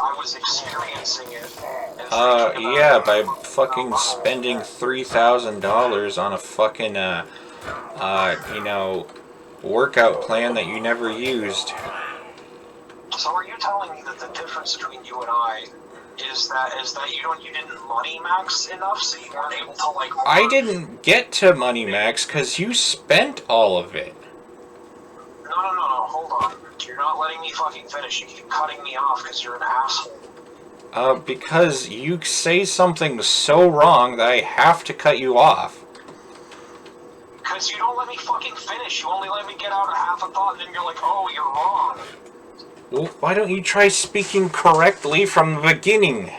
I was experiencing it. Yeah, by fucking spending $3,000 on a fucking, you know, workout plan that you never used. So are you telling me that the difference between you and I is that you didn't money max enough, so you weren't able to like? I didn't get to money max because you spent all of it. No. Hold on. You're not letting me fucking finish. You keep cutting me off because you're an asshole. Because you say something so wrong that I have to cut you off. Because you don't let me fucking finish. You only let me get out a half a thought, and then you're like, oh, you're wrong. Well, why don't you try speaking correctly from the beginning?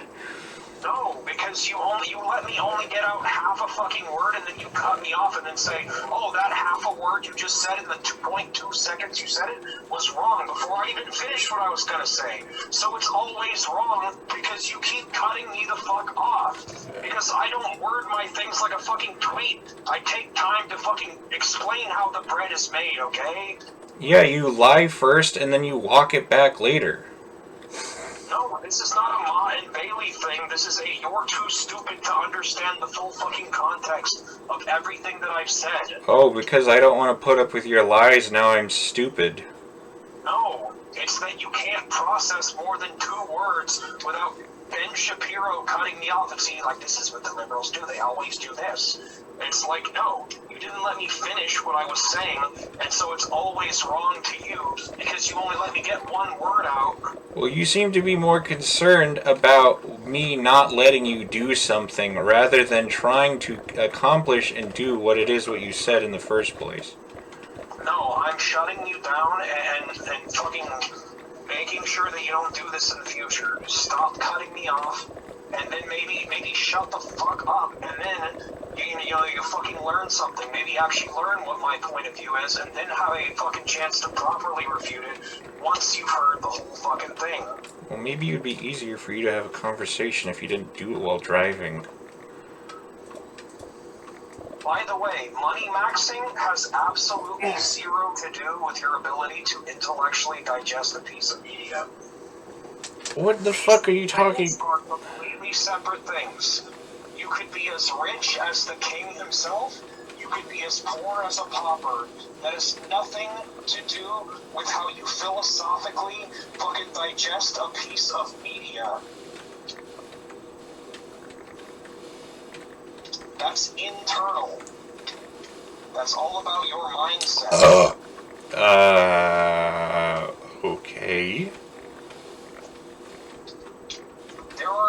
No, because you let me only get out half a fucking word, and then you cut me off and then say, oh, that half a word you just said in the 2.2 seconds you said it was wrong before I even finished what I was gonna say. So it's always wrong because you keep cutting me the fuck off. Because I don't word my things like a fucking tweet. I take time to fucking explain how the bread is made, okay? Yeah, you lie first and then you walk it back later. No, this is not a Ma and Bailey thing. This is a you're too stupid to understand the full fucking context of everything that I've said. Oh, because I don't want to put up with your lies, now I'm stupid. No, it's that you can't process more than 2 words without Ben Shapiro cutting me off and saying, like, this is what the liberals do. They always do this. It's like, no, you didn't let me finish what I was saying, and so it's always wrong to you because you only let me get 1 word out. Well, you seem to be more concerned about me not letting you do something rather than trying to accomplish and do what it is what you said in the first place. No, I'm shutting you down and fucking making sure that you don't do this in the future. Stop cutting me off, and then maybe shut the fuck up, and then you fucking learn something. Maybe actually learn what my point of view is, and then have a fucking chance to properly refute it once you've heard the whole fucking thing. Well, maybe it would be easier for you to have a conversation if you didn't do it while driving. By the way, money maxing has absolutely zero to do with your ability to intellectually digest a piece of media. What the fuck are you talking? These are completely separate things. You could be as rich as the king himself. You could be as poor as a pauper. That has nothing to do with how you philosophically fucking digest a piece of media. That's internal. That's all about your mindset. Okay.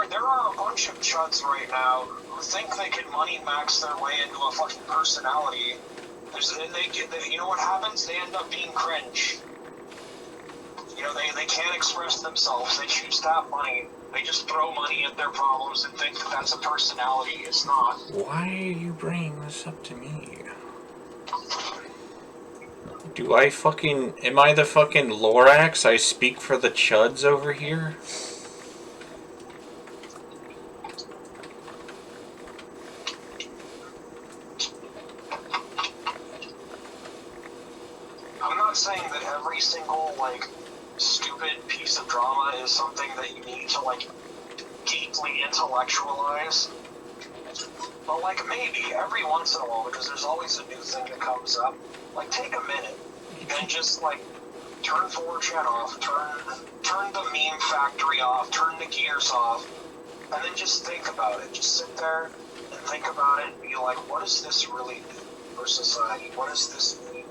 There are a bunch of chuds right now who think they can money max their way into a fucking personality. You know what happens? They end up being cringe. You know, they can't express themselves. They choose to have money. They just throw money at their problems and think that that's a personality. It's not. Why are you bringing this up to me? Am I the fucking Lorax? I speak for the chuds over here? I'm not saying that every single, like, stupid piece of drama is something that you need to, like, deeply intellectualize. But, like, maybe every once in a while, because there's always a new thing that comes up, like, take a minute and just, like, turn 4chan off, turn the meme factory off, turn the gears off, and then just think about it. Just sit there and think about it and be like, what does this really mean for society? What does this mean?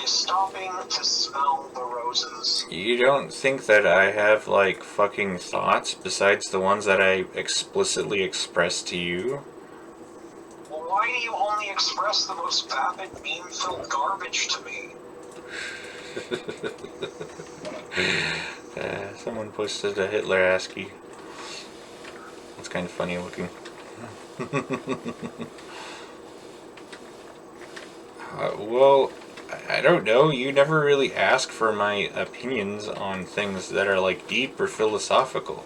Is stopping to smell the roses. You don't think that I have, like, fucking thoughts besides the ones that I explicitly express to you? Well, why do you only express the most vapid, meme-filled garbage to me? Someone posted a Hitler ASCII. It's kind of funny looking. Well, I don't know. You never really ask for my opinions on things that are, like, deep or philosophical.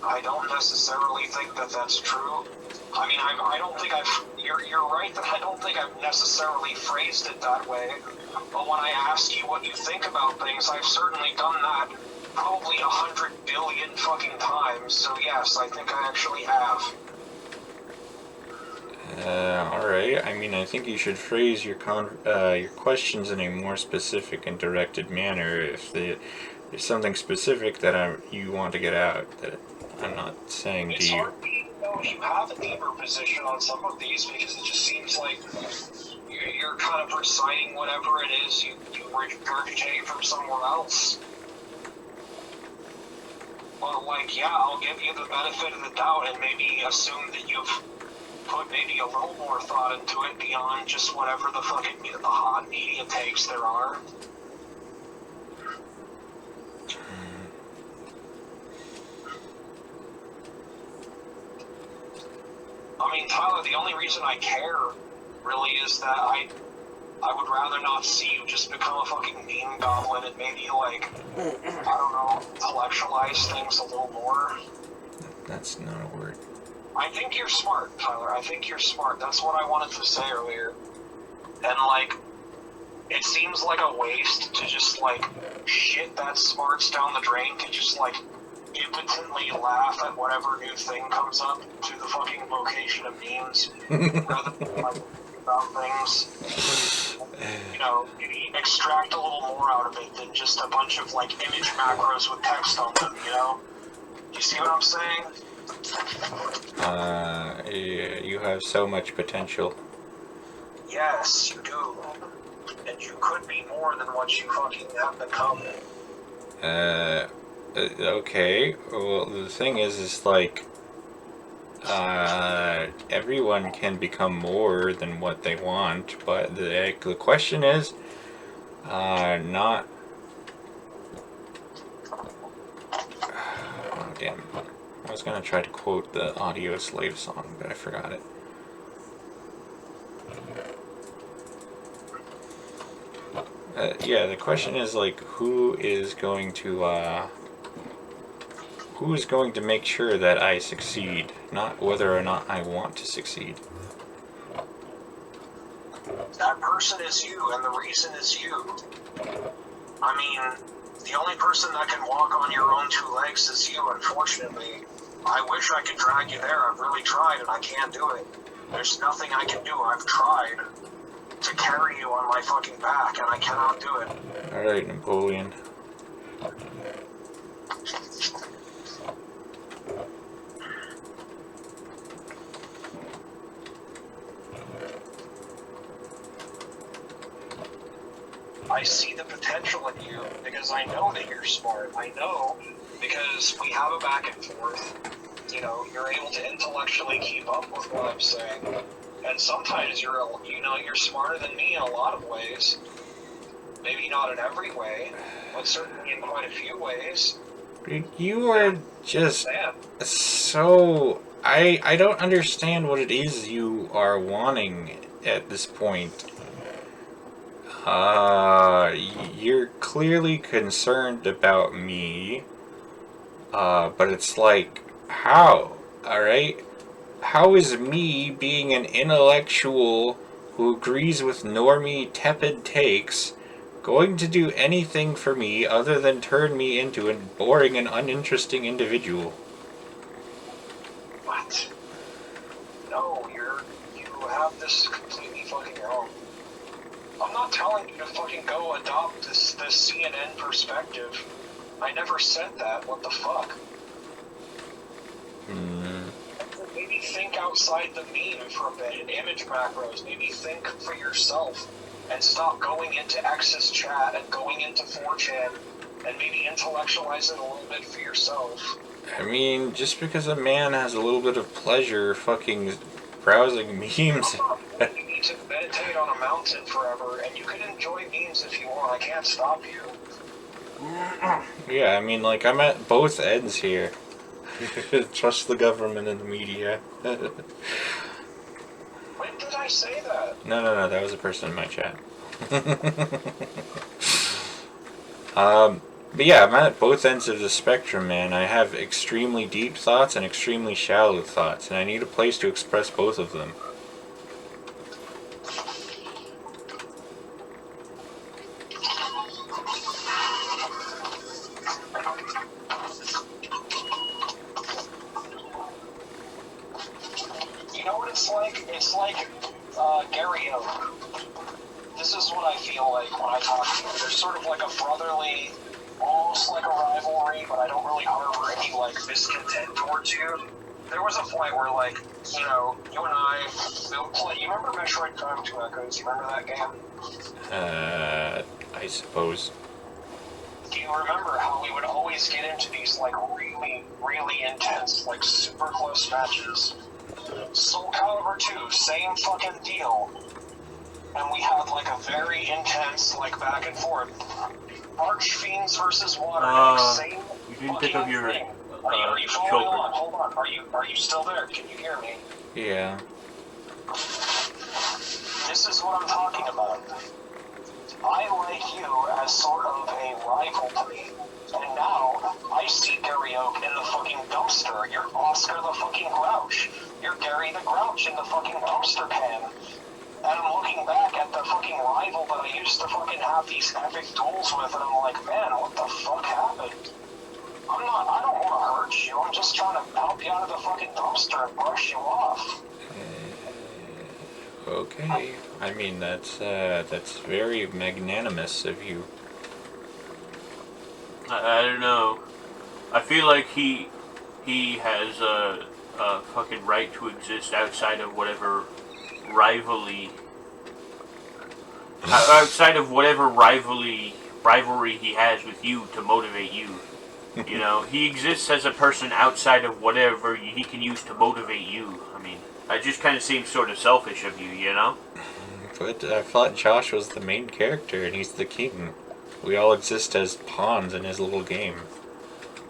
I don't necessarily think that that's true. I mean, I don't think you're right that I don't think I've necessarily phrased it that way. But when I ask you what you think about things, I've certainly done that probably 100 billion fucking times. So yes, I think I actually have. Alright. I mean, I think you should phrase your questions in a more specific and directed manner if there's something specific that you want to get out that I'm not saying It's to you. hard for me to know if you have a deeper position on some of these because it just seems like you're kind of reciting whatever it is you regurgitate from somewhere else. But like, yeah, I'll give you the benefit of the doubt and maybe assume that you've put maybe a little more thought into it beyond just whatever the fucking the hot media takes there are. I mean, Tyler, the only reason I care really is that I would rather not see you just become a fucking meme goblin and maybe like, I don't know, intellectualize things a little more. That's not a word. I think you're smart, Tyler. I think you're smart. That's what I wanted to say earlier. And, like, it seems like a waste to just, like, shit that smarts down the drain to just, like, impotently laugh at whatever new thing comes up to the fucking vocation of memes rather than, like, think about things. You know, extract a little more out of it than just a bunch of, like, image macros with text on them, you know? You see what I'm saying? Yeah, you have so much potential. Yes, you do. And you could be more than what you fucking have become. Okay. Well, the thing is like, everyone can become more than what they want, but the question is, not. Oh, damn. I was gonna try to quote the Audio Slave song, but I forgot it. Yeah, the question is like, who is going to make sure that I succeed, not whether or not I want to succeed. That person is you, and the reason is you. I mean, the only person that can walk on your own two legs is you, unfortunately. I wish I could drag you there. I've really tried, and I can't do it. There's nothing I can do. I've tried to carry you on my fucking back, and I cannot do it. Alright, Napoleon. I see the potential in you because I know that you're smart. I know because we have a back and forth. You know, you're able to intellectually keep up with what I'm saying. And sometimes you're smarter than me in a lot of ways. Maybe not in every way, but certainly in quite a few ways. You are just so... I don't understand what it is you are wanting at this point. You're clearly concerned about me, but it's like, how? Alright? How is me being an intellectual who agrees with normie tepid takes going to do anything for me other than turn me into a boring and uninteresting individual? What? No, you have this completely fucking wrong. I'm not telling you to fucking go adopt this CNN perspective. I never said that. What the fuck? Maybe think outside the meme for a bit, image macros. Maybe think for yourself and stop going into X's chat and going into 4chan and maybe intellectualize it a little bit for yourself. I mean, just because a man has a little bit of pleasure fucking browsing memes... You need to meditate on a mountain forever, and you can enjoy memes if you want. I can't stop you. Yeah, I mean, like, I'm at both ends here. Trust the government and the media. When did I say that? No, that was a person in my chat. But yeah, I'm at both ends of the spectrum, man. I have extremely deep thoughts and extremely shallow thoughts, and I need a place to express both of them. You know what it's like? It's like Gary Oak. This is what I feel like when I talk to you. There's sort of like a brotherly, almost like a rivalry, but I don't really harbor any like discontent towards you. There was a point where like, you know, you and I would play. You remember Metroid Prime 2 Echoes? You remember that game? I suppose. Do you remember how we would always get into these like really, really intense, like super close matches? Soul Calibur 2, same fucking deal. And we had like a very intense, like back and forth. Archfiends versus Water, same you didn't pick up your thing. Are you following choker. along? Hold on. Are you still there? Can you hear me? Yeah. This is what I'm talking about. I like you as sort of a rival to me. And now, I see Gary Oak in the fucking dumpster. You're Oscar the fucking Grouch. You're Gary the Grouch in the fucking dumpster can. And I'm looking back at the fucking rival that I used to fucking have these epic duels with, and I'm like, man, what the fuck happened? I don't want to hurt you. I'm just trying to help you out of the fucking dumpster and brush you off. Okay. I mean, that's very magnanimous of you. I don't know. I feel like he has a fucking right to exist outside of whatever rivalry rivalry he has with you to motivate you. You know, he exists as a person outside of whatever he can use to motivate you. I mean, that just kind of seems sort of selfish of you, you know? But I thought Josh was the main character and he's the king. We all exist as pawns in his little game.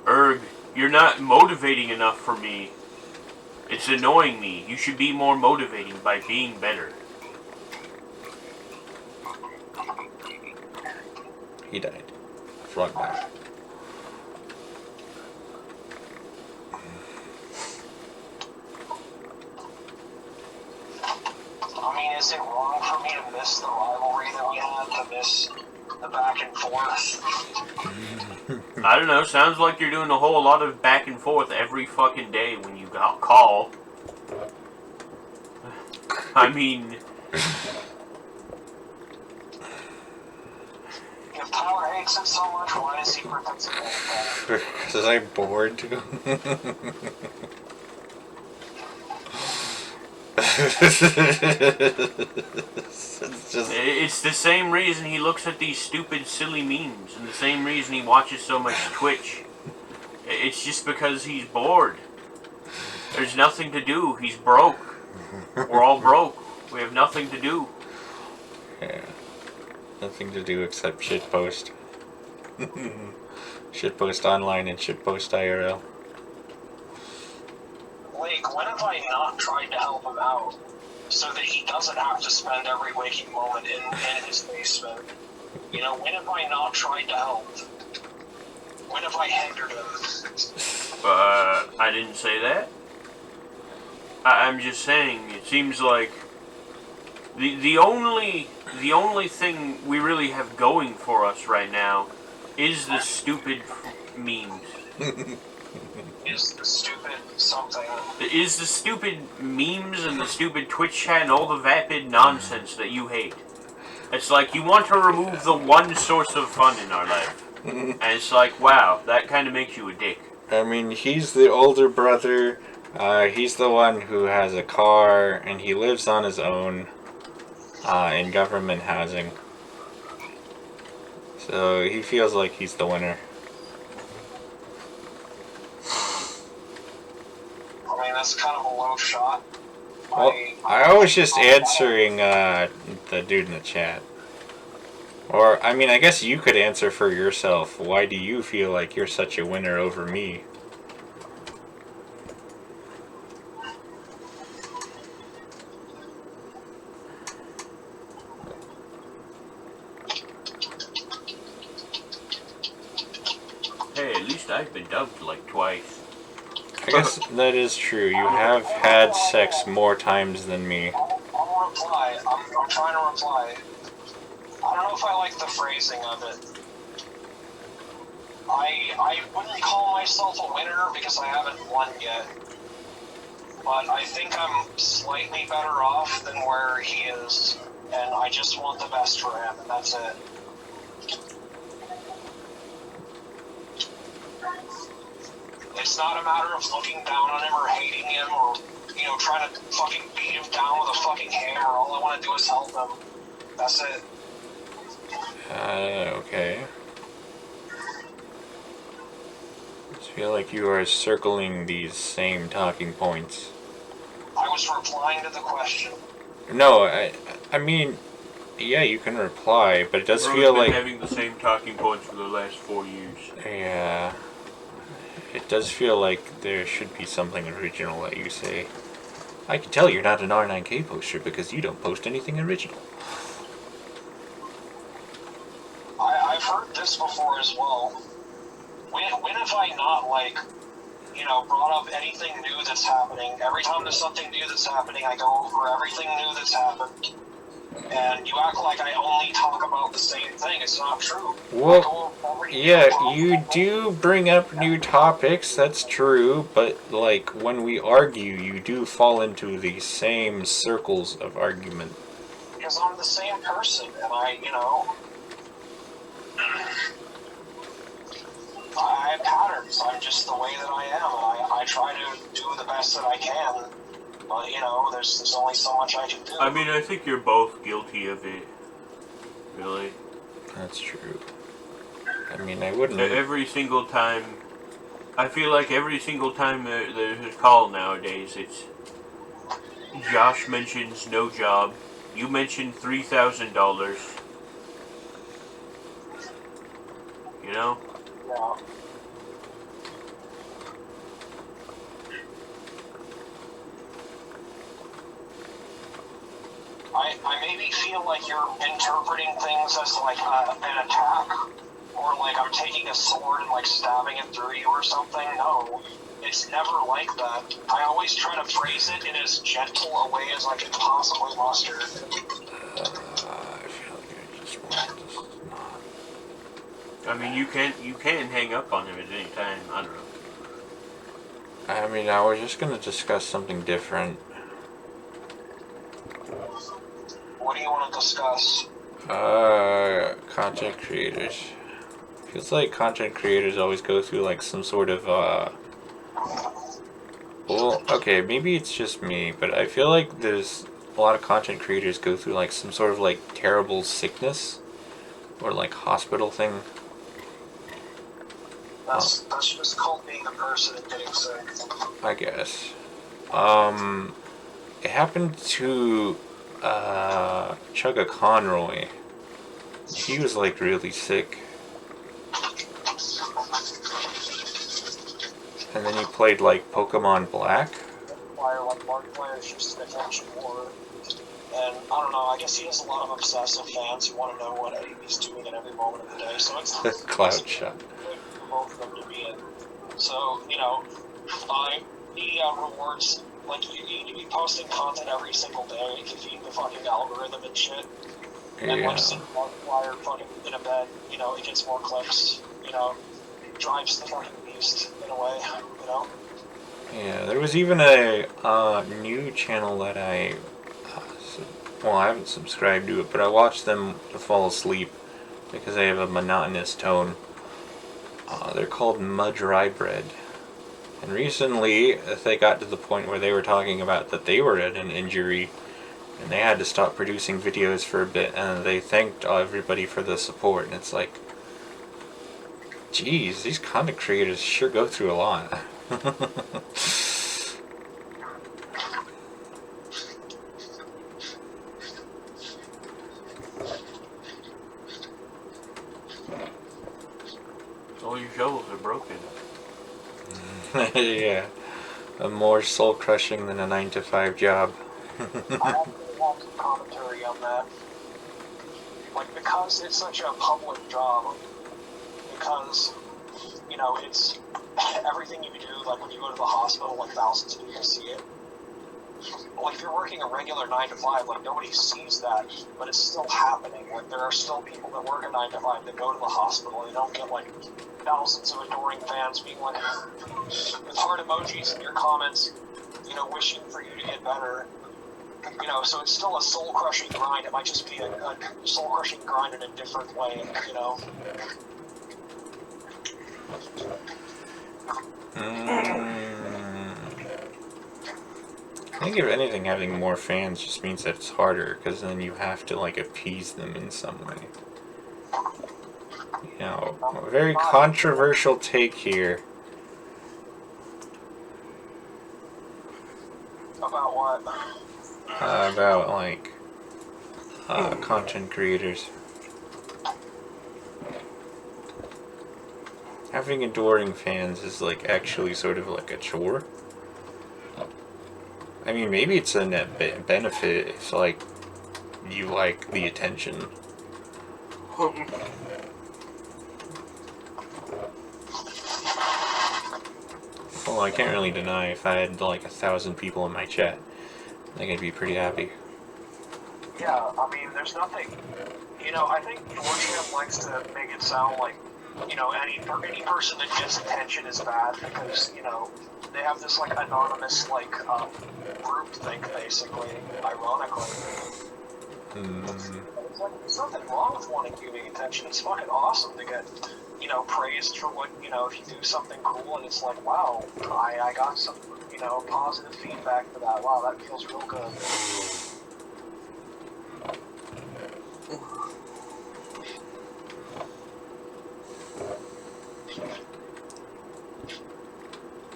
Erg, you're not motivating enough for me. It's annoying me. You should be more motivating by being better. He died. Frog died. I mean, is it wrong for me to miss the rivalry that we had, to miss the back and forth? I don't know, sounds like you're doing a whole lot of back and forth every fucking day when you call. I mean... If Tyler hates it so much, why does he participate in that? Because I'm bored too. It's the same reason he looks at these stupid, silly memes, and the same reason he watches so much Twitch. It's just because he's bored. There's nothing to do. He's broke. We're all broke. We have nothing to do. Yeah. Nothing to do except shitpost. Shitpost online and shitpost IRL. Lake, when have I not tried to help him out so that he doesn't have to spend every waking moment in his basement? You know, when have I not tried to help? When have I hindered him? I didn't say that. I'm just saying, it seems like the only thing we really have going for us right now is the stupid memes. Is the stupid something? Is the stupid memes and the stupid Twitch chat and all the vapid nonsense that you hate. It's like you want to remove the one source of fun in our life. And it's like, wow, that kind of makes you a dick. I mean, he's the older brother. He's the one who has a car, and he lives on his own in government housing. So he feels like he's the winner. I mean, that's kind of a low shot. Well, I was just answering the dude in the chat. Or, I mean, I guess you could answer for yourself. Why do you feel like you're such a winner over me? Hey, at least I've been dumped like twice. I guess that is true. You have had sex more times than me. I'll reply. I'm trying to reply. I don't know if I like the phrasing of it. I wouldn't call myself a winner because I haven't won yet. But I think I'm slightly better off than where he is. And I just want the best for him, and that's it. It's not a matter of looking down on him or hating him or, trying to fucking beat him down with a fucking hammer. All I want to do is help him. That's it. Okay. I feel like you are circling these same talking points. I was replying to the question. No, I mean, yeah, you can reply, but it does feel We've been like having the same talking points for the last 4 years. yeah, it does feel like there should be something original that you say. I can tell you're not an R9K poster because you don't post anything original. I've heard this before as well. When have I not, brought up anything new that's happening? Every time there's something new that's happening, I go over everything new that's happened. And you act like I only talk about the same thing. It's not true. Well, yeah, you do bring up new topics, that's true, but like when we argue, you do fall into the same circles of argument. Because I'm the same person, and I have patterns. I'm just the way that I am, and I try to do the best that I can. But, there's only so much I can do. I mean, I think you're both guilty of it. Really. That's true. I mean, I wouldn't. Every single time. I feel like every single time there's a call nowadays, it's. Josh mentions no job. You mentioned $3,000. You know? Yeah. I maybe feel like you're interpreting things as like an attack, or like I'm taking a sword and like stabbing it through you or something. No, it's never like that. I always try to phrase it in as gentle a way as I can possibly muster. I feel like I just want this not. I mean, you can hang up on him at any time. I don't know. I mean, I was just gonna discuss something different. What do you want to discuss? Content creators. Feels like content creators always go through like some sort of well, okay, maybe it's just me, but I feel like there's a lot of content creators go through like some sort of like terrible sickness or like hospital thing. That's just called being a person and getting sick. I guess. It happened to Chugga Conroy. He was like really sick. And then he played like Pokemon Black. Markiplier's just an attention whore. And I don't know, I guess he has a lot of obsessive fans who want to know what he's doing at every moment of the day. So it's Cloud shot. for both of them to be in. So, he rewards, like, you need to be posting content every single day to feed the fucking algorithm and shit. And like seeing Markiplier fucking in a bed, it gets more clicks, drives the fucking beast in a way, Yeah, there was even a new channel that I haven't subscribed to it, but I watch them to fall asleep because they have a monotonous tone. They're called Mud Dry Bread. And recently, they got to the point where they were talking about that they were at an injury and they had to stop producing videos for a bit, and they thanked everybody for the support. And it's like, geez, these content creators sure go through a lot. All your shovels are broken. Yeah, more soul crushing than a 9-to-5 job. I actually want some commentary on that. Like, because it's such a public job, because you know, it's everything you do, like when you go to the hospital, like thousands of people see it. Like if you're working a regular 9 to 5, like nobody sees that, but it's still happening. Like there are still people that work a 9 to 5 that go to the hospital and they don't get like thousands of adoring fans being like with heart emojis in your comments, you know, wishing for you to get better. You know, so it's still a soul-crushing grind. It might just be a soul-crushing grind in a different way, you know. I think if anything, having more fans just means that it's harder, because then you have to, like, appease them in some way. You know, a very controversial take here. About what? About, like, content creators. Having adoring fans is, like, actually sort of like a chore. I mean, maybe it's a net benefit if, like, you like the attention. Well, I can't really deny if I had, like, 1,000 people in my chat, I think I'd be pretty happy. Yeah, I mean, there's nothing, you know, I think 4chan likes to make it sound like, you know, any person that gets attention is bad because, you know, they have this, like, anonymous, like, group think, basically, ironically. It's like, there's nothing wrong with wanting giving attention. It's fucking awesome to get, you know, praised for what, you know, if you do something cool and it's like, wow, I got some, you know, positive feedback for that. Wow, that feels real good.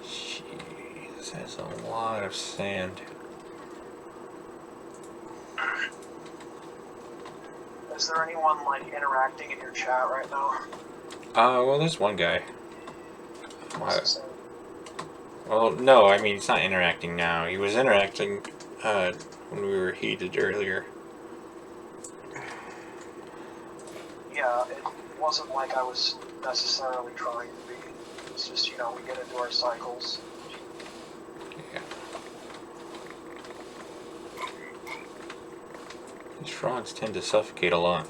Jeez, that's a lot of sand. Is there anyone, like, interacting in your chat right now? Well, there's one guy. Well, no, I mean, he's not interacting now. He was interacting, when we were heated earlier. Yeah, it wasn't like I was necessarily trying to be. It's just, you know, we get into our cycles. Yeah. These frogs tend to suffocate a lot.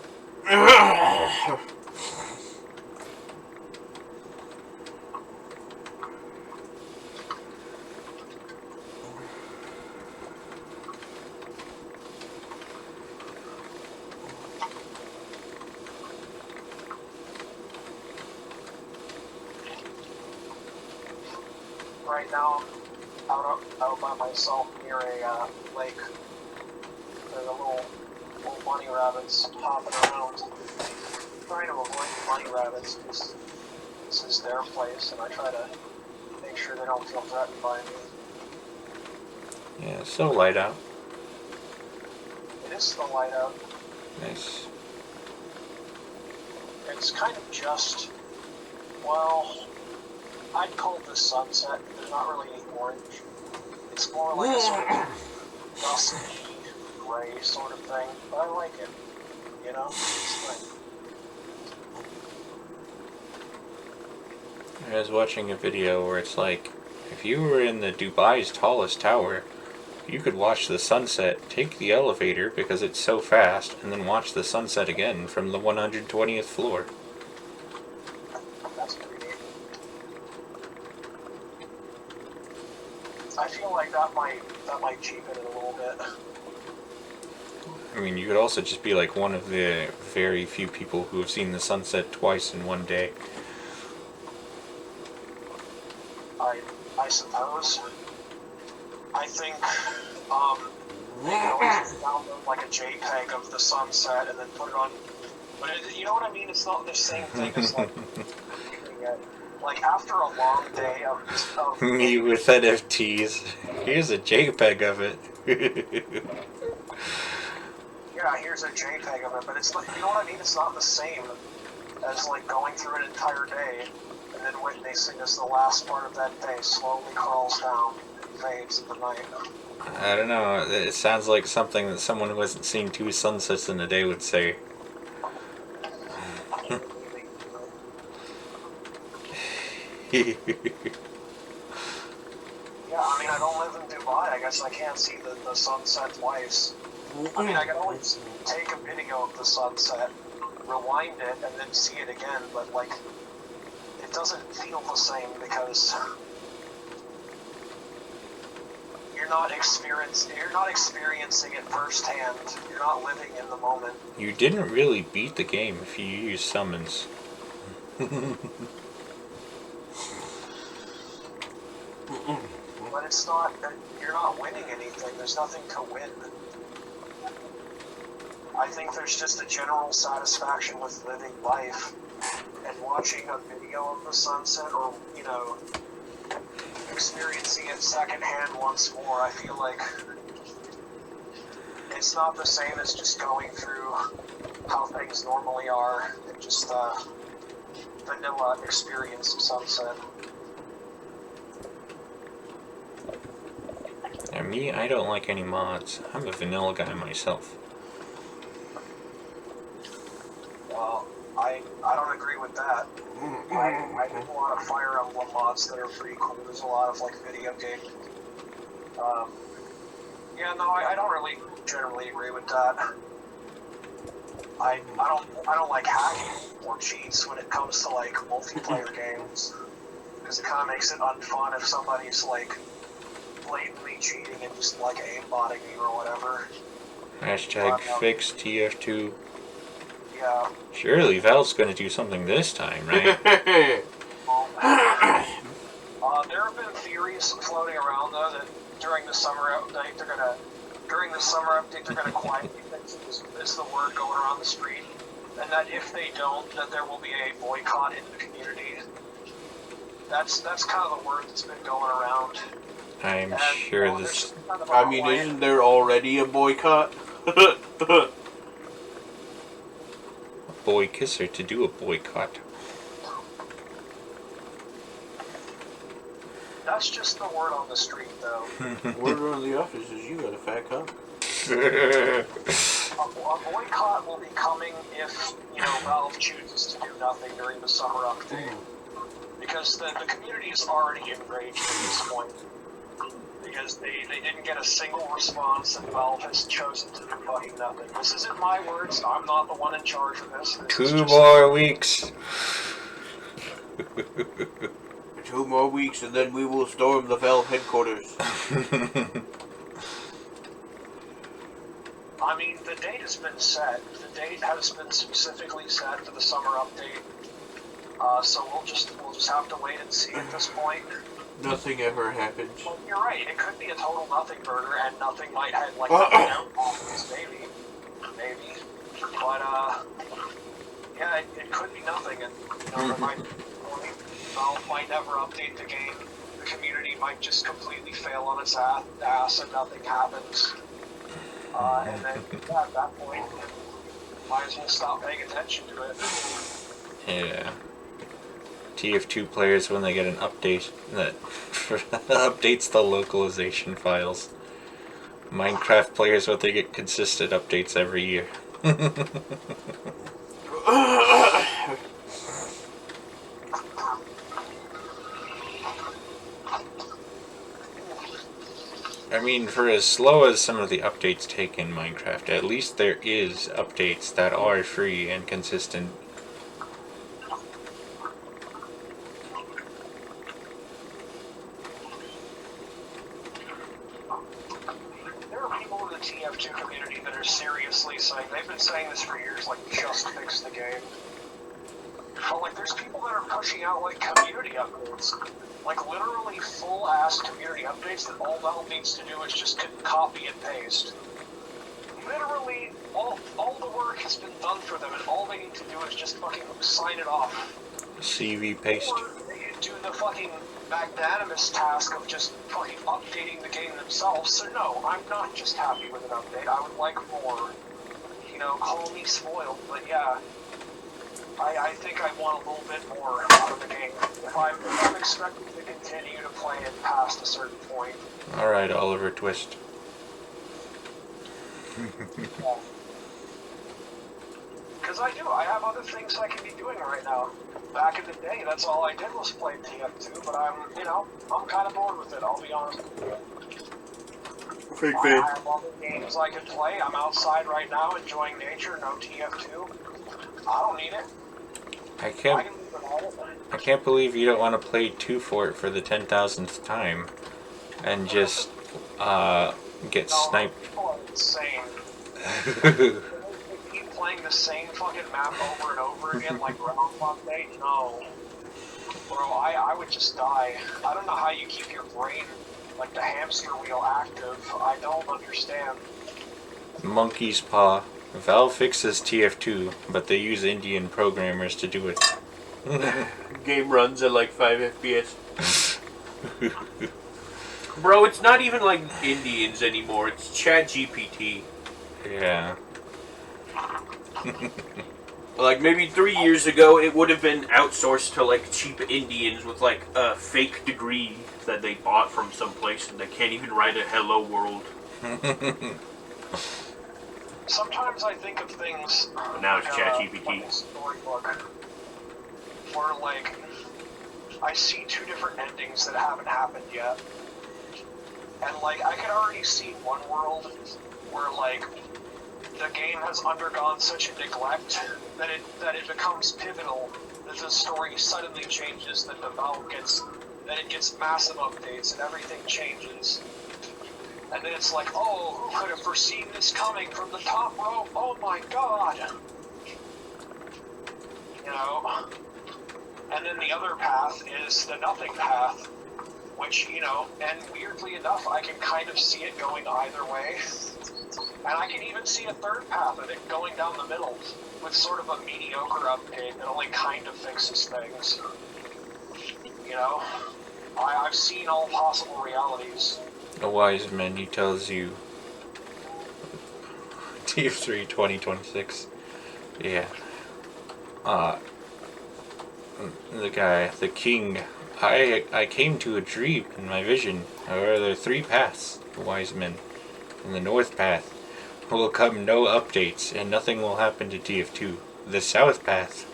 Right now, I'm out by myself near a lake. There's a little bunny rabbits hopping around. I'm trying to avoid the bunny rabbits because this is their place, and I try to make sure they don't feel threatened by me. Yeah, it's still light out. It is still light out. Nice. It's kind of just, well, I'd call it the sunset. There's not really any orange. It's more like a sort of dusky, gray sort of thing. But I like it. You know? It's fine. I was watching a video where it's like, if you were in the Dubai's tallest tower, you could watch the sunset, take the elevator because it's so fast, and then watch the sunset again from the 120th floor. That's pretty neat. I feel like that might cheapen it a little bit. I mean, you could also just be like one of the very few people who have seen the sunset twice in one day. I suppose. I think, you can always download like a JPEG of the sunset and then put it on. But you know what I mean? It's not the same thing as like keeping it. Like after a long day of Me with NFTs. Here's a JPEG of it. yeah, here's a JPEG of it, but it's like, you know what I mean? It's not the same as like going through an entire day and then witnessing as the last part of that day slowly crawls down and fades in the night. I don't know. It sounds like something that someone who hasn't seen 2 sunsets in a day would say. Yeah, I mean, I don't live in Dubai. I guess I can't see the sunset twice. I mean, I can always take a video of the sunset, rewind it, and then see it again, but, like, it doesn't feel the same because you're not experiencing it firsthand. You're not living in the moment. You didn't really beat the game if you use summons. But it's not, you're not winning anything. There's nothing to win. I think there's just a general satisfaction with living life and watching a video of the sunset, or, you know, experiencing it secondhand once more. I feel like it's not the same as just going through how things normally are and just vanilla experience of sunset. And me, I don't like any mods. I'm a vanilla guy myself. Well, I don't agree with that. I do a lot of Fire Emblem mods that are pretty cool. There's a lot of, like, video game. Yeah, no, I don't really generally agree with that. I don't like hacking or cheats when it comes to, like, multiplayer games, because it kind of makes it unfun if somebody's, like, blatantly cheating and just, like, aimbotting you or whatever. Hashtag fix TF2. Yeah. Surely Valve's gonna do something this time, right? There have been theories floating around, though, that during the summer update they're gonna quietly fix it, is the word going around the street, and that if they don't, that there will be a boycott in the community. That's kind of the word that's been going around. I'm sure this... I mean, isn't there already a boycott? Boy kisser to do a boycott. That's just the word on the street, though. Word on the office is you got a fat cock. A boycott will be coming if, you know, Valve chooses to do nothing during the summer update. Because the community is already enraged at this point. Because they didn't get a single response, and Valve has chosen to do fucking nothing. This isn't my words. I'm not the one in charge of this. 2 more weeks. 2 more weeks, and then we will storm the Valve headquarters. I mean, the date has been set. The date has been specifically set for the summer update. So we'll just have to wait and see at this point. Nothing ever happens. Well, you're right. It could be a total nothing burger, and nothing might have, like, maybe. But yeah, it could be nothing, and, you know, Valve might never update the game. The community might just completely fail on its ass, and nothing happens. And then, yeah, at that point, might as well stop paying attention to it. Yeah. TF2 players, when they get an update that updates the localization files. Minecraft players, when they get consistent updates every year. I mean, for as slow as some of the updates take in Minecraft, at least there is updates that are free and consistent. There are people in the TF2 community that are seriously saying, they've been saying this for years, like, just fix the game. But, like, there's people that are pushing out, like, community updates. Like, literally full-ass community updates that all Valve needs to do is just copy and paste. Literally, all the work has been done for them, and all they need to do is just fucking sign it off. CV paste. Or they do the fucking magnanimous task of just fucking updating the game themselves. So no, I'm not just happy with an update. I would like more. You know, call me spoiled, but yeah. I think I want a little bit more out of the game. If I'm expected to continue to play it past a certain point. Alright, Oliver Twist. Because because I do. I have other things I can be doing right now. Back in the day, that's all I did was play TF2, but I'm kind of bored with it, I'll be honest. I have other games I can play. I'm outside right now enjoying nature, no TF2. I don't need it. I can't believe you don't want to play 2 Fort for the 10,000th time and just get sniped. People are insane. They keep playing the same fucking map over and over again like Groundhog Day. No. Bro, I would just die. I don't know how you keep your brain, like the hamster wheel, active. I don't understand. Monkey's paw. Valve fixes TF2, but they use Indian programmers to do it. Game runs at like 5 FPS. Bro, it's not even like Indians anymore. It's ChatGPT. Yeah. Like maybe 3 years ago, it would have been outsourced to like cheap Indians with like a fake degree that they bought from someplace, and they can't even write a hello world. Sometimes I think of things. But now it's ChatGPT. Like a storybook, where like I see 2 different endings that haven't happened yet, and like I can already see one world where like the game has undergone such a neglect that it becomes pivotal, that the story suddenly changes, that the Valve gets massive updates and everything changes. And then it's like, oh, who could have foreseen this coming from the top rope? Oh my god! You know? And then the other path is the nothing path, which, and weirdly enough, I can kind of see it going either way. And I can even see a third path of it going down the middle, with sort of a mediocre update that only kind of fixes things. I've seen all possible realities. A wise man, he tells you. TF3 2026. Yeah. The king. I came to a dream in my vision. However, there are 3 paths, wise men. In the north path will come no updates, and nothing will happen to TF2. The south path.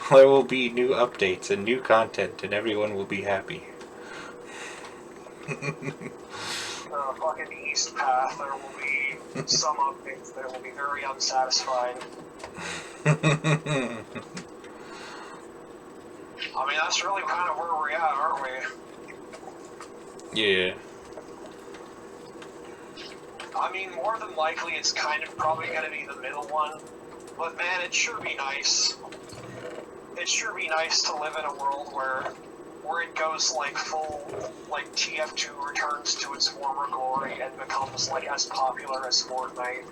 There will be new updates and new content, and everyone will be happy. Fucking east path, there will be some updates that will be very unsatisfying. I mean, that's really kind of where we're at, aren't we? Yeah. I mean, more than likely, it's kind of probably going to be the middle one. But man, it'd sure be nice. It'd sure be nice to live in a world where it goes like full, like TF2 returns to its former glory and becomes like as popular as Fortnite.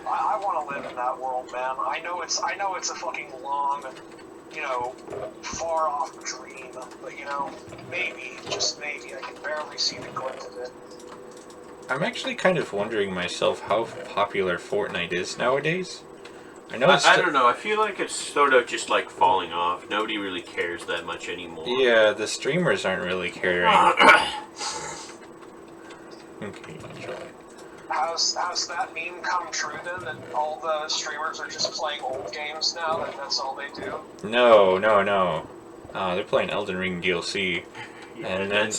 I want to live in that world, man. I know it's a fucking long, far off dream, but maybe, just maybe, I can barely see the glint of it. I'm actually kind of wondering myself how popular Fortnite is nowadays. I don't know. I feel like it's sort of just like falling off. Nobody really cares that much anymore. Yeah, the streamers aren't really caring. Okay, enjoy. Has that meme come true then? That all the streamers are just playing old games now? That's all they do? No. They're playing Elden Ring DLC. Yeah, and then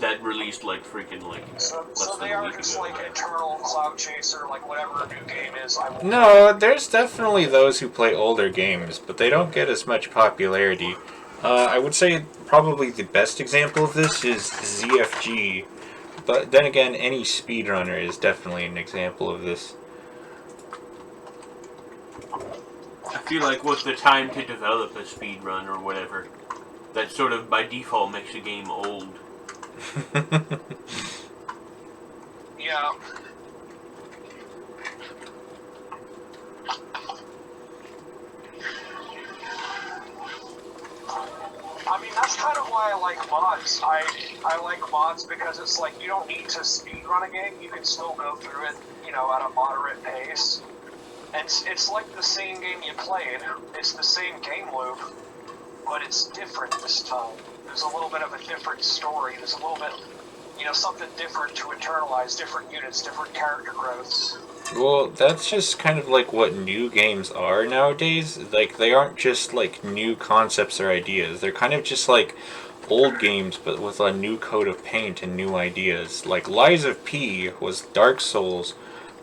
that released like freaking like So less they than a are week just ago. like eternal cloud chaser, like whatever a new game is. No, there's definitely those who play older games, but they don't get as much popularity. I would say probably the best example of this is ZFG, but then again, any speedrunner is definitely an example of this. I feel like with the time to develop a speedrun or whatever, that sort of by default makes a game old. Yeah. I mean, that's kind of why I like mods. I like mods because it's like you don't need to speedrun a game. You can still go through it, at a moderate pace. And it's like the same game you played. It's the same game loop, but it's different this time. There's a little bit of a different story. There's a little bit something different to internalize, different units, different character growths. Well, that's just kind of like what new games are nowadays. Like, they aren't just like new concepts or ideas. They're kind of just like old games, but with a new coat of paint and new ideas. Like, Lies of P was Dark Souls,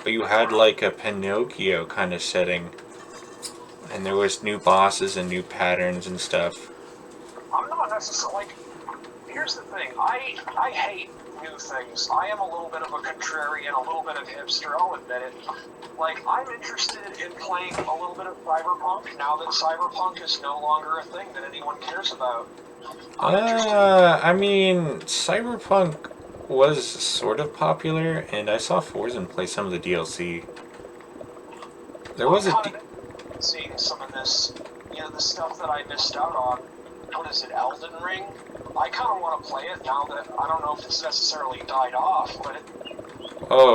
but you had like a Pinocchio kind of setting. And there was new bosses and new patterns and stuff. I'm not necessarily, here's the thing, I hate new things. I am a little bit of a contrarian, a little bit of hipster, I'll admit it. Like, I'm interested in playing a little bit of Cyberpunk now that Cyberpunk is no longer a thing that anyone cares about. I mean, Cyberpunk was sort of popular, and I saw Forzen play some of the DLC. There was seeing some of this, the stuff that I missed out on. What is it, Elden Ring? I kind of want to play it now that I don't know if it's necessarily died off, but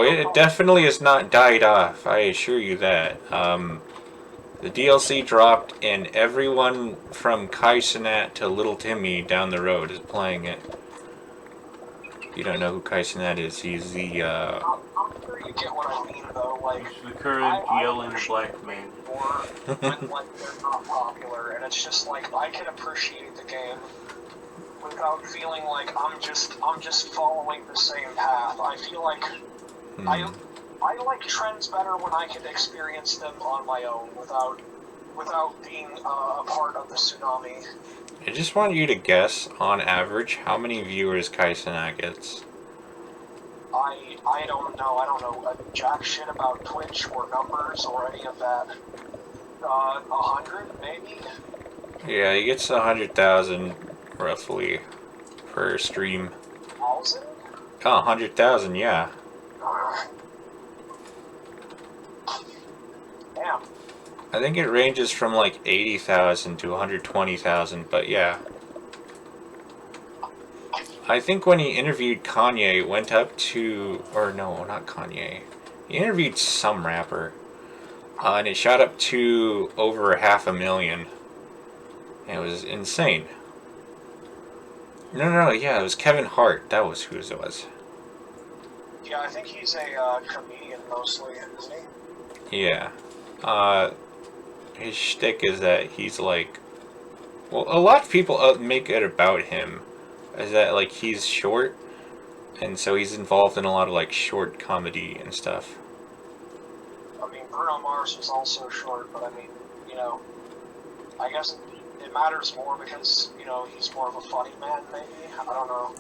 it definitely has not died off. I assure you that. The DLC dropped, and everyone from Kai Cenat to Little Timmy down the road is playing it. You don't know who Kai Cenat is? He's the. I'm sure you get what I mean, though. Like, He's the current yelling black man. When like they're not popular, and it's just like I can appreciate the game without feeling like I'm just following the same path. I feel like I like trends better when I can experience them on my own without being a part of the tsunami. I just want you to guess, on average, how many viewers Kai Cenat gets. I don't know. I don't know jack shit about Twitch or numbers or any of that. 100 maybe. Yeah, he gets 100,000 roughly per stream. 1,000? Oh, 100,000, yeah. Damn. I think it ranges from like 80,000 to 120,000, but yeah. I think when he interviewed Kanye, it went up to, or no, not Kanye. He interviewed some rapper, and it shot up to over 500,000. It was insane. No, yeah, it was Kevin Hart. That was who it was. Yeah, I think he's a comedian mostly, isn't he? Yeah. His shtick is that he's like, well, a lot of people make it about him, is that like he's short, and so he's involved in a lot of like short comedy and stuff. I mean, Bruno Mars was also short, but I mean, I guess it matters more because, he's more of a funny man, maybe? I don't know.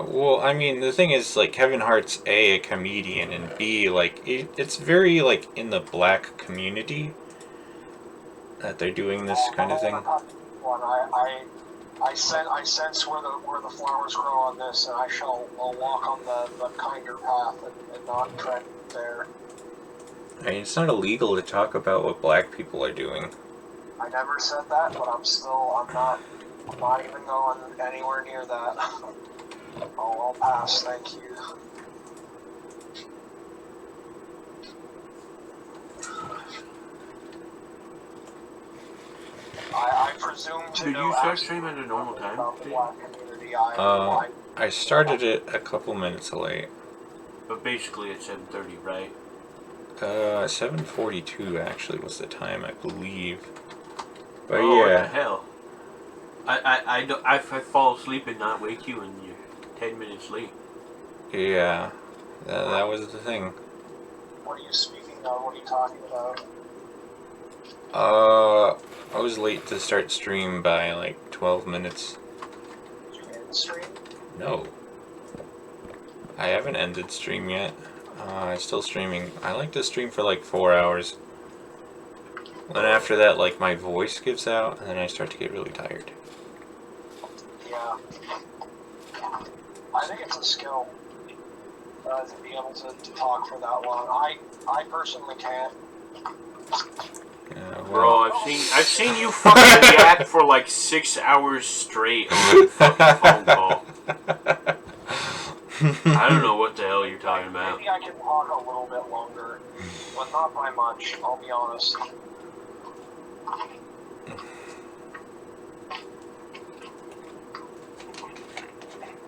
Well, I mean, the thing is, like, Kevin Hart's A comedian, and B, like, it's very, like, in the black community that they're doing this kind of thing. I sense where the flowers grow on this, and I'll walk on the kinder path and not tread there. I mean, it's not illegal to talk about what black people are doing. I never said that, but I'm not even going anywhere near that. I'll pass, thank you. I presume to Did know you start streaming at a normal time? about the black community. I started it a couple minutes late. But basically it's 7:30, right? 7:42 actually was the time, I believe. But oh, yeah. What the hell? I fall asleep and not wake you, and you're 10 minutes late. Yeah, that was the thing. What are you speaking of? What are you talking about? I was late to start stream by like 12 minutes. Did you end stream? No. I haven't ended stream yet. I'm still streaming. I like to stream for like 4 hours. Then after that, like, my voice gives out, and then I start to get really tired. Yeah. I think it's a skill to be able to talk for that long. I personally can't. Yeah, well, Bro, I've seen you fucking yap for like 6 hours straight on a fucking phone call. I don't know what the hell you're talking about. Maybe I can talk a little bit longer, but not by much, I'll be honest.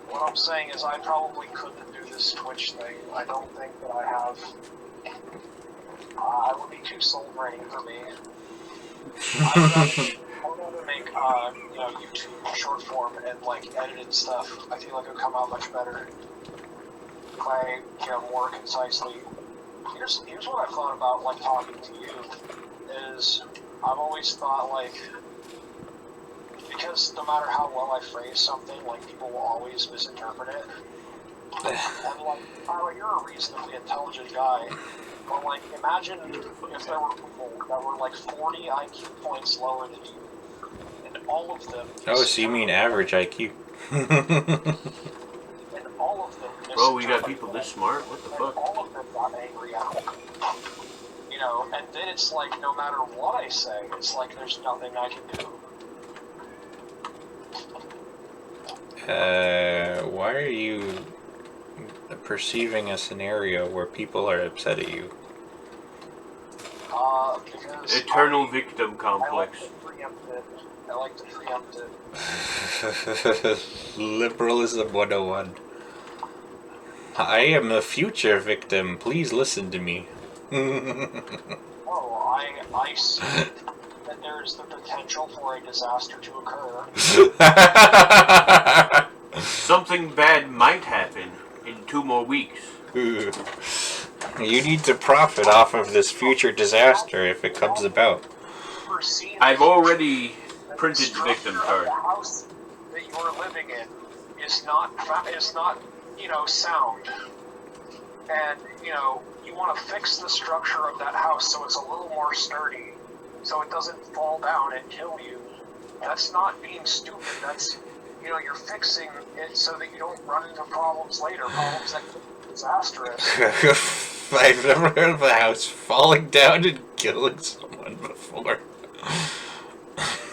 What up, saying is I probably couldn't do this Twitch thing. I don't think that I have. It would be too soul draining for me. I would rather make, YouTube short form and like edited stuff. I feel like it would come out much better if I, more concisely. Here's what I've thought about like talking to you. Is I've always thought like, because no matter how well I phrase something, like people will always misinterpret it. And like, Tyler, you're a reasonably intelligent guy. But like, imagine if there were people that were like 40 IQ points lower than you, and all of them. Oh, so you mean average IQ? And all of them. Bro, we got people this smart? What the fuck? All of them got angry at me. And then it's like, no matter what I say, it's like there's nothing I can do. Why are you perceiving a scenario where people are upset at you? Because Eternal victim complex. I like to preempt it. Liberalism 101. I am a future victim. Please listen to me. I see that there's the potential for a disaster to occur. Something bad might happen in 2 more weeks. You need to profit off of this future disaster if it comes about. I've already printed the victim card. The house that you're living in is not, sound. And, you want to fix the structure of that house so it's a little more sturdy, so it doesn't fall down and kill you. That's not being stupid. That's, you're fixing it so that you don't run into problems later, problems that could be disastrous. I've never heard of a house falling down and killing someone before.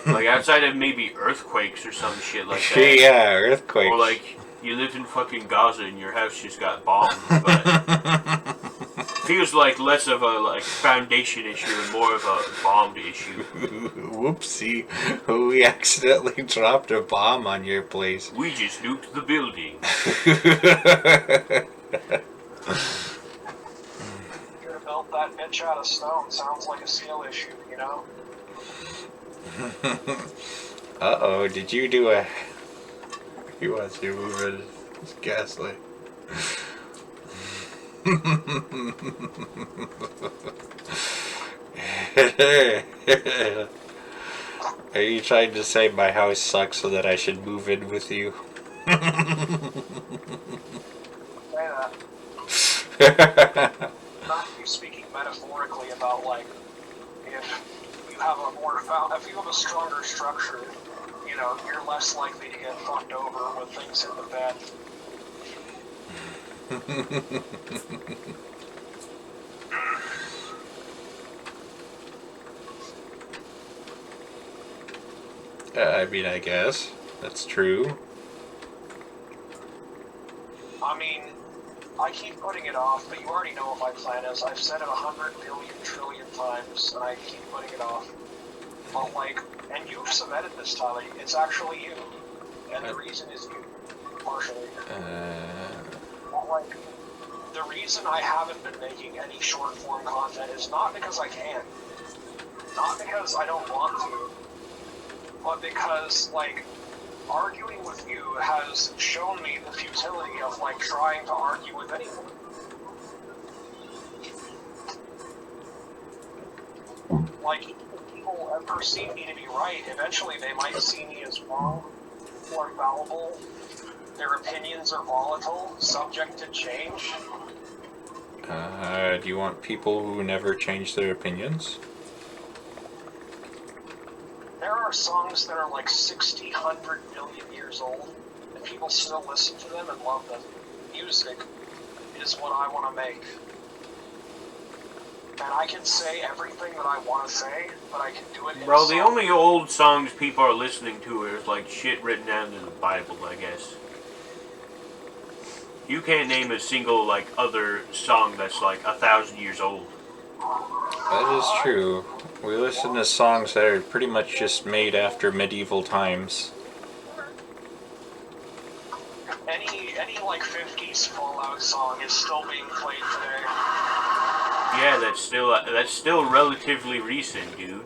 Like outside of maybe earthquakes or some shit like that. Yeah, earthquakes. Or like you lived in fucking Gaza and your house just got bombed, but feels like less of a foundation issue and more of a bombed issue. Whoopsie. We accidentally dropped a bomb on your place. We just nuked the building. Could have built that bitch out of stone. Sounds like a skill issue, Uh-oh, did you do a... He wants you to move it. It's gaslight. Are you trying to say my house sucks so that I should move in with you? Say that. Not you speaking metaphorically about like, if you have a stronger structure, you're less likely to get fucked over when things hit the fan. I mean, I guess that's true. I mean, I keep putting it off, but you already know what my plan is. I've said it 100 billion trillion times, and I keep putting it off. But and you've submitted this, Tyler. It's actually you, and the reason is you, partially. But the reason I haven't been making any short form content is not because I can't, not because I don't want to, but because arguing with you has shown me the futility of trying to argue with anyone. If people perceive me to be right, eventually they might see me as wrong or fallible. Their opinions are volatile, subject to change. Do you want people who never change their opinions? There are songs that are 60, 100 million years old, and people still listen to them and love them. Music is what I want to make. And I can say everything that I want to say, but I can do it in Bro, a the song. only old songs people are listening to is shit written down in the Bible, I guess. You can't name a single other song that's 1,000 years old. That is true. We listen to songs that are pretty much just made after medieval times. Any any like 50s Fallout song is still being played today. Yeah, that's still relatively recent, dude.